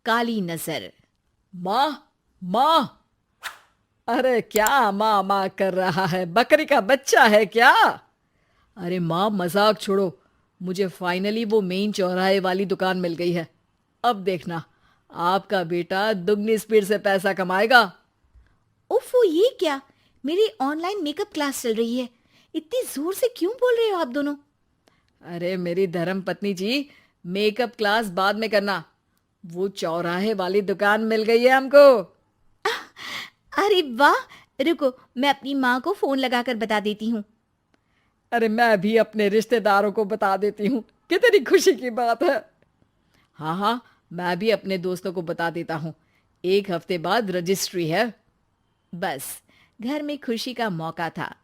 काली नजर। माँ, माँ। अरे क्या माँ माँ कर रहा है? बकरी का बच्चा है क्या? अरे माँ, मजाक छोड़ो। मुझे फाइनली वो मेन चौराहे वाली दुकान मिल गई है। अब देखना, आपका बेटा दुगनी स्पीड से पैसा कमाएगा। ओफो, ये क्या? मेरी ऑनलाइन मेकअप क्लास चल रही है। इतनी जोर से क्यों बोल रहे हो आप दोनों? अरे मेरी धर्म पत्नी जी, मेकअप क्लास बाद में करना। वो चौराहे वाली दुकान मिल गई है हमको। अरे वाह! रुको, मैं अपनी माँ को फोन लगाकर बता देती हूँ। अरे मैं भी अपने रिश्तेदारों को बता देती हूँ। कितनी खुशी की बात है। हाँ हाँ, मैं भी अपने दोस्तों को बता देता हूँ। 1 हफ्ते बाद रजिस्ट्री है। बस, घर में खुशी का मौका था।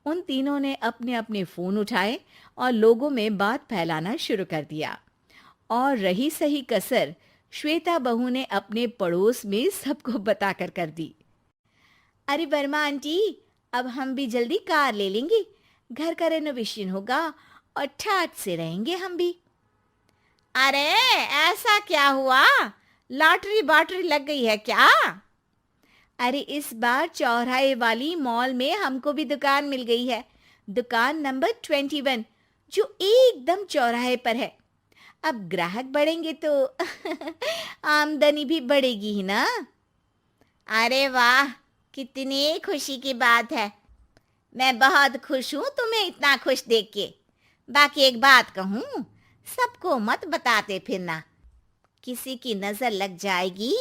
उन तीनों ने अपने अपने फोन उठाए और लोगों में बात फैलाना शुरू कर दिया। और रही सही कसर, श्वेता बहू ने अपने पड़ोस में सबको बताकर कर दी। अरे वर्मा आंटी, अब हम भी जल्दी कार ले लेंगे। घर का रेनोवेशन होगा और ठाट से रहेंगे हम भी। अरे, ऐसा क्या हुआ? लॉटरी बाटरी लग गई है क्या? अरे, इस बार चौराहे वाली मॉल में हमको भी दुकान मिल गई है। दुकान नंबर 21, जो एकदम चौराहे पर है। अब ग्राहक बढ़ेंगे तो आमदनी भी बढ़ेगी ही ना। अरे वाह, कितनी खुशी की बात है। मैं बहुत खुश हूँ तुम्हें इतना खुश देख के। बाकी एक बात कहूँ, सबको मत बताते फिरना। किसी की नजर लग जाएगी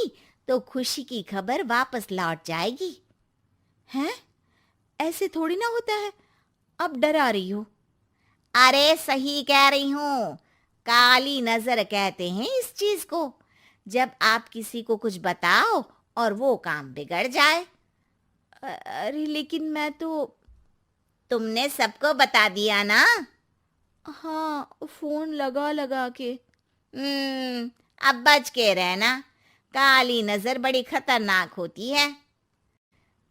तो खुशी की खबर वापस लौट जाएगी। हैं? ऐसे थोड़ी ना होता है। अब डरा रही हो। अरे सही कह रही हूँ। काली नजर कहते हैं इस चीज को, जब आप किसी को कुछ बताओ और वो काम बिगड़ जाए। अरे लेकिन मैं तो। तुमने सबको बता दिया ना? हाँ, फोन लगा लगा के। अब बच के रहना। काली नजर बड़ी खतरनाक होती है।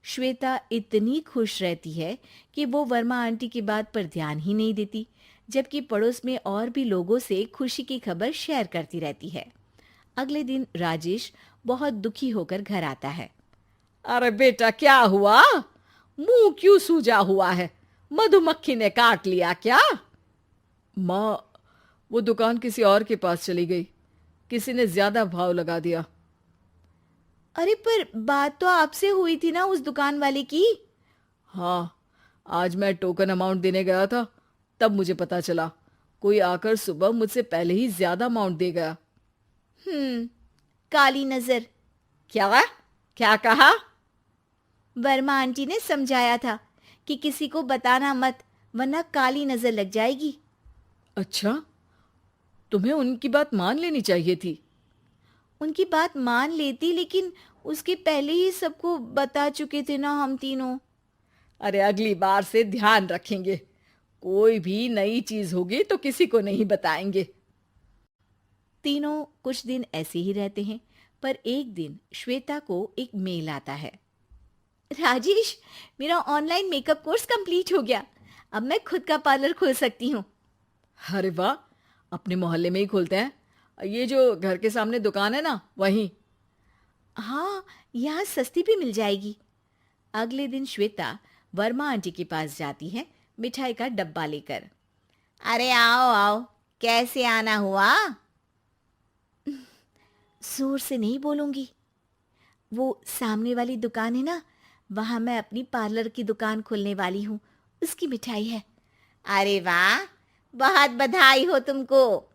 श्वेता इतनी खुश रहती है कि वो वर्मा आंटी की बात पर ध्यान ही नहीं देती, जबकि पड़ोस में और भी लोगों से खुशी की खबर शेयर करती रहती है। अगले दिन राजेश बहुत दुखी होकर घर आता है। अरे बेटा, क्या हुआ? मुंह क्यों सूजा हुआ है? मधुमक्खी ने काट लिया क्या? माँ, वो दुकान किसी और के पास चली गई। किसी ने ज्यादा भाव लगा दिया। अरे पर बात तो आपसे हुई थी ना उस दुकान वाले की। हाँ, आज मैं टोकन अमाउंट देने गया था, तब मुझे पता चला। कोई आकर सुबह मुझसे पहले ही ज्यादा अमाउंट दे गया। हम्म, काली नजर। क्या? क्या कहा? वर्मा आंटी ने समझाया था कि किसी को बताना मत, वरना काली नजर लग जाएगी। अच्छा, तुम्हें उनकी बात मान लेनी चाहिए थी। उनकी बात मान लेती, लेकिन उसके पहले ही सबको बता चुके थे ना हम तीनों। अरे अगली बार से ध्यान रखेंगे। कोई भी नई चीज होगी तो किसी को नहीं बताएंगे। तीनों कुछ दिन ऐसे ही रहते हैं, पर एक दिन श्वेता को एक मेल आता है। राजेश, मेरा ऑनलाइन मेकअप कोर्स कंप्लीट हो गया। अब मैं खुद का पार्लर खोल सकती हूँ। अरे वाह, अपने मोहल्ले में ही खोलते हैं। ये जो घर के सामने दुकान है ना, वहीं। हाँ, यहाँ सस्ती भी मिल जाएगी। अगले दिन श्वेता वर्मा आंटी के पास जाती है, मिठाई का डब्बा लेकर। अरे आओ आओ, कैसे आना हुआ? जोर से नहीं बोलूंगी। वो सामने वाली दुकान है ना, वहां मैं अपनी पार्लर की दुकान खोलने वाली हूँ। उसकी मिठाई है। अरे वाह, बहुत बधाई हो तुमको।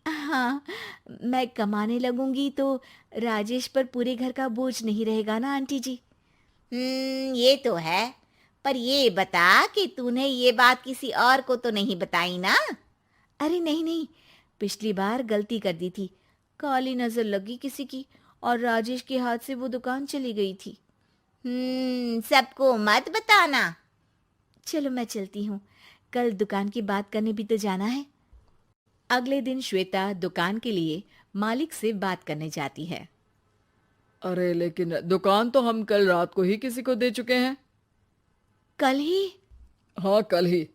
हाँ, मैं कमाने लगूंगी तो राजेश पर पूरे घर का बोझ नहीं रहेगा ना आंटी जी। ये तो है। पर ये बता कि तूने ये बात किसी और को तो नहीं बताई ना? अरे नहीं नहीं, पिछली बार गलती कर दी थी। काली नजर लगी किसी की और राजेश के हाथ से वो दुकान चली गई थी। सबको मत बताना। चलो मैं चलती हूँ, कल दुकान की बात करने भी तो जाना है। अगले दिन श्वेता दुकान के लिए मालिक से बात करने जाती है। अरे लेकिन दुकान तो हम कल रात को ही किसी को दे चुके हैं। कल ही? हाँ, कल ही।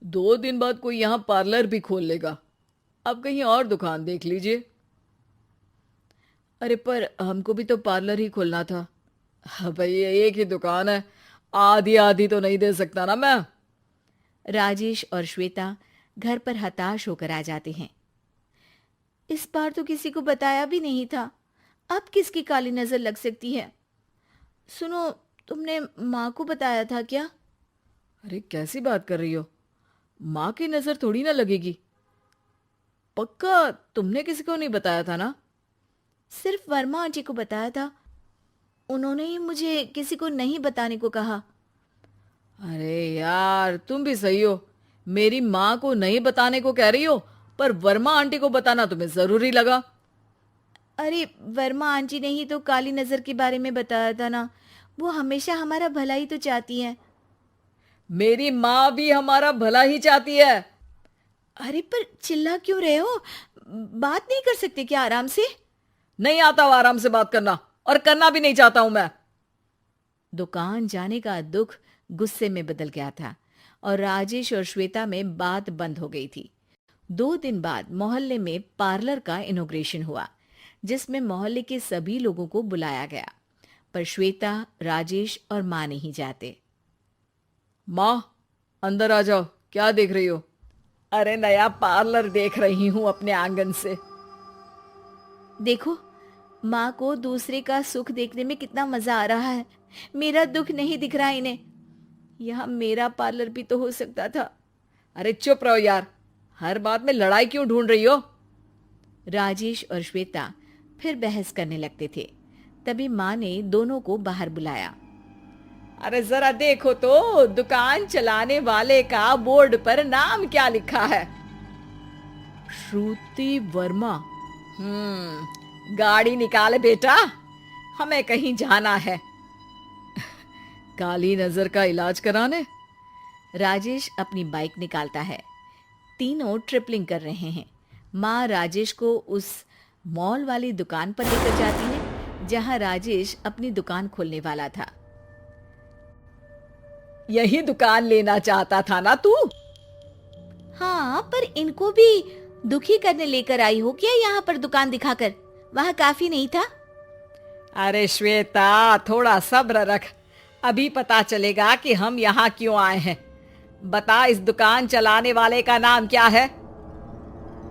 2 दिन बाद कोई यहाँ पार्लर भी खोल लेगा। अब कहीं और दुकान देख लीजिए। अरे पर हमको भी तो पार्लर ही खोलना था। हाँ भाई, एक ही दुकान है, आधी आधी तो नहीं दे सकता ना मैं। राजेश और श्वेता घर पर हताश होकर आ जाते हैं। इस बार तो किसी को बताया भी नहीं था, अब किसकी काली नजर लग सकती है। सुनो, तुमने माँ को बताया था क्या? अरे कैसी बात कर रही हो, माँ की नजर थोड़ी ना लगेगी। पक्का तुमने किसी को नहीं बताया था ना? सिर्फ वर्मा आंटी को बताया था, उन्होंने ही मुझे किसी को नहीं बताने को कहा। अरे यार, तुम भी सही हो, मेरी माँ को नहीं बताने को कह रही हो, पर वर्मा आंटी को बताना तुम्हें जरूरी लगा। अरे वर्मा आंटी ने ही तो काली नजर के बारे में बताया था ना, वो हमेशा हमारा भला ही तो चाहती हैं। मेरी माँ भी हमारा भला ही चाहती है। अरे पर चिल्ला क्यों रहे हो? बात नहीं कर सकते क्या आराम से? नहीं आता वो आराम से बात करना, और करना भी नहीं चाहता हूं मैं। दुकान जाने का दुख गुस्से में बदल गया था और राजेश और श्वेता में बात बंद हो गई थी। 2 दिन बाद मोहल्ले में पार्लर का इनॉग्रेशन हुआ, जिसमें मोहल्ले के सभी लोगों को बुलाया गया, पर श्वेता, राजेश और माँ नहीं जाते। माँ, अंदर आ जाओ, क्या देख रही हो? अरे नया पार्लर देख रही हूं अपने आंगन से। देखो, माँ को दूसरे का सुख देखने में कितना मजा आ रहा है, मेरा दुख नहीं दिख रहा इन्हें। यहाँ मेरा पार्लर भी तो हो सकता था। अरे चुप रहो यार, हर बात में लड़ाई क्यों ढूंढ रही हो? राजेश और श्वेता फिर बहस करने लगते थे। तभी माँ ने दोनों को बाहर बुलाया। अरे जरा देखो तो, दुकान चलाने वाले का बोर्ड पर नाम क्या लिखा है? श्रुति वर्मा। गाड़ी निकाले बेटा, हमें कहीं जाना है। काली नजर का इलाज कराने? राजेश अपनी बाइक निकालता है। तीनों ट्रिपलिंग कर रहे हैं। माँ राजेश को उस मॉल वाली दुकान पर लेकर जाती है जहां राजेश अपनी दुकान खोलने वाला था। यही दुकान लेना चाहता था ना तू? हाँ, पर इनको भी दुखी करने लेकर आई हो क्या यहाँ पर दुकान दिखाकर? वहाँ काफी नहीं था? अरे श्वेता, थोड़ा सब्र रख, अभी पता चलेगा कि हम यहाँ क्यों आए हैं। बता, इस दुकान चलाने वाले का नाम क्या है?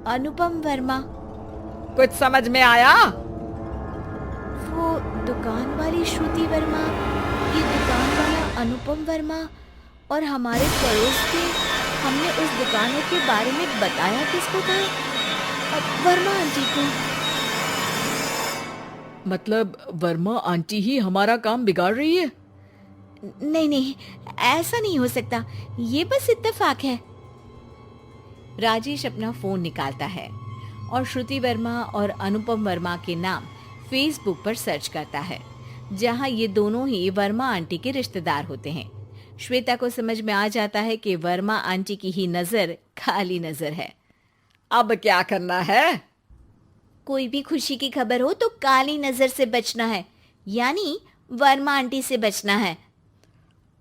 अनुपम वर्मा। कुछ समझ में आया? वो दुकान वाली श्रुति वर्मा, ये दुकान वाला अनुपम वर्मा, और हमारे पड़ोस के, हमने उस दुकानों के बारे में बताया किसको था? वर्मा आंटी को। मतलब वर्मा आंटी ही हमारा काम बिगाड़ रही है? नहीं नहीं, ऐसा नहीं हो सकता, ये बस इत्तेफाक है। राजेश अपना फोन निकालता है और श्रुति वर्मा और अनुपम वर्मा के नाम फेसबुक पर सर्च करता है, जहां ये दोनों ही वर्मा आंटी के रिश्तेदार होते हैं। श्वेता को समझ में आ जाता है कि वर्मा आंटी की ही नजर काली नजर है। अब क्या करना है? कोई भी खुशी की खबर हो तो काली नजर से बचना है, यानी वर्मा आंटी से बचना है।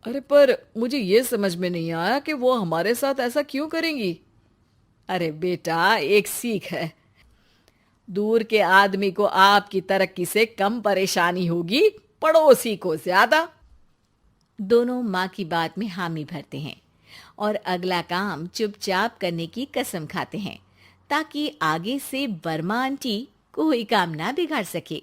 अरे पर मुझे ये समझ में नहीं आया कि वो हमारे साथ ऐसा क्यों करेंगी। अरे बेटा, एक सीख है, दूर के आदमी को आपकी तरक्की से कम परेशानी होगी, पड़ोसी को ज्यादा। दोनों माँ की बात में हामी भरते हैं और अगला काम चुपचाप करने की कसम खाते हैं, ताकि आगे से वर्मा आंटी कोई काम ना बिगाड़ सके।